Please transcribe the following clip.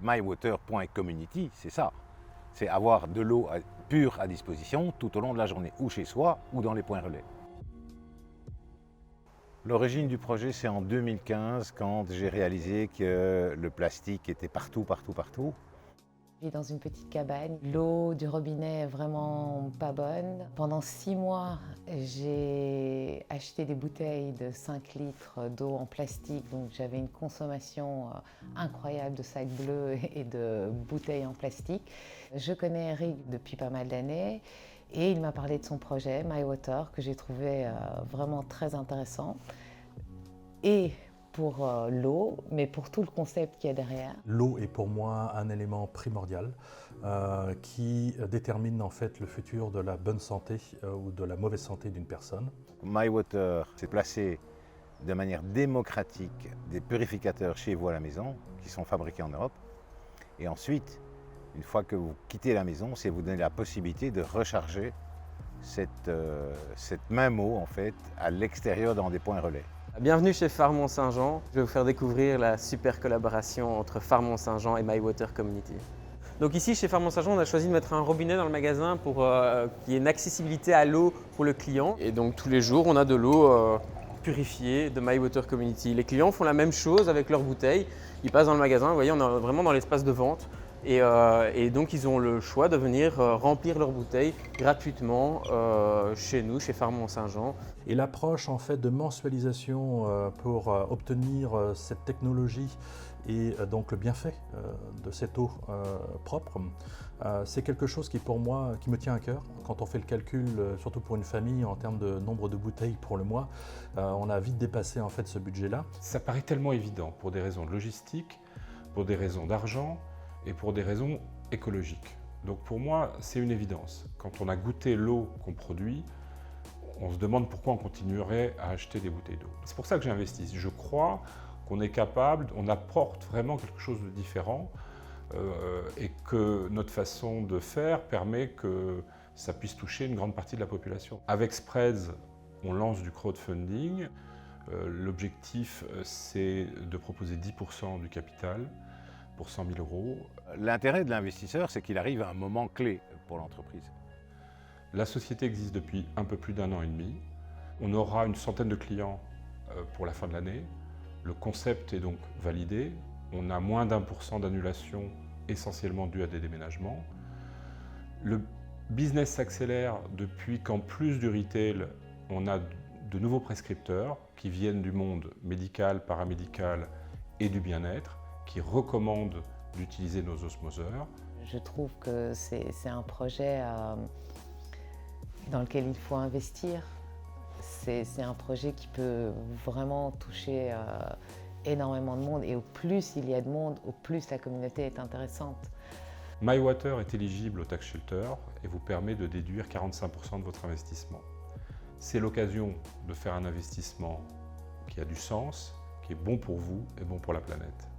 mywater.community, c'est ça. C'est avoir de l'eau pure à disposition tout au long de la journée, ou chez soi, ou dans les points relais. L'origine du projet, c'est en 2015, quand j'ai réalisé que le plastique était partout. Je vis dans une petite cabane. L'eau du robinet est vraiment pas bonne. Pendant 6 mois, j'ai acheté des bouteilles de 5 litres d'eau en plastique. Donc j'avais une consommation incroyable de sacs bleus et de bouteilles en plastique. Je connais Eric depuis pas mal d'années et il m'a parlé de son projet MyWater que j'ai trouvé vraiment très intéressant. Et pour l'eau, mais pour tout le concept qu'il y a derrière. L'eau est pour moi un élément primordial qui détermine en fait le futur de la bonne santé ou de la mauvaise santé d'une personne. MyWater s'est placé de manière démocratique des purificateurs chez vous à la maison, qui sont fabriqués en Europe. Et ensuite, une fois que vous quittez la maison, c'est vous donner la possibilité de recharger cette même eau en fait, à l'extérieur dans des points relais. Bienvenue chez Farmont-Saint-Jean. Je vais vous faire découvrir la super collaboration entre Farmont-Saint-Jean et MyWater Community. Donc ici, chez Farmont-Saint-Jean, on a choisi de mettre un robinet dans le magasin pour qu'il y ait une accessibilité à l'eau pour le client. Et donc tous les jours, on a de l'eau purifiée de MyWater Community. Les clients font la même chose avec leurs bouteilles. Ils passent dans le magasin, vous voyez, on est vraiment dans l'espace de vente. Et donc ils ont le choix de venir remplir leurs bouteilles gratuitement chez nous, chez Farmont-Saint-Jean. Et l'approche en fait de mensualisation pour obtenir cette technologie et donc le bienfait de cette eau propre, c'est quelque chose qui pour moi qui me tient à cœur. Quand on fait le calcul, surtout pour une famille en termes de nombre de bouteilles pour le mois, on a vite dépassé en fait ce budget-là. Ça paraît tellement évident pour des raisons de logistique, pour des raisons d'argent et pour des raisons écologiques. Donc pour moi, c'est une évidence. Quand on a goûté l'eau qu'on produit, on se demande pourquoi on continuerait à acheter des bouteilles d'eau. C'est pour ça que j'investis. Je crois qu'on est capable, on apporte vraiment quelque chose de différent et que notre façon de faire permet que ça puisse toucher une grande partie de la population. Avec Spreads, on lance du crowdfunding. L'objectif, c'est de proposer 10% du capital pour 100 000 €. L'intérêt de l'investisseur, c'est qu'il arrive à un moment clé pour l'entreprise. La société existe depuis un peu plus d'1 an et demi. On aura une centaine de clients pour la fin de l'année. Le concept est donc validé. On a moins d'1% d'annulation, essentiellement due à des déménagements. Le business s'accélère depuis qu'en plus du retail, on a de nouveaux prescripteurs qui viennent du monde médical, paramédical et du bien-être, qui recommandent d'utiliser nos osmoseurs. Je trouve que c'est un projet dans lequel il faut investir. C'est un projet qui peut vraiment toucher énormément de monde et au plus il y a de monde, au plus la communauté est intéressante. MyWater est éligible au tax shelter et vous permet de déduire 45% de votre investissement. C'est l'occasion de faire un investissement qui a du sens, qui est bon pour vous et bon pour la planète.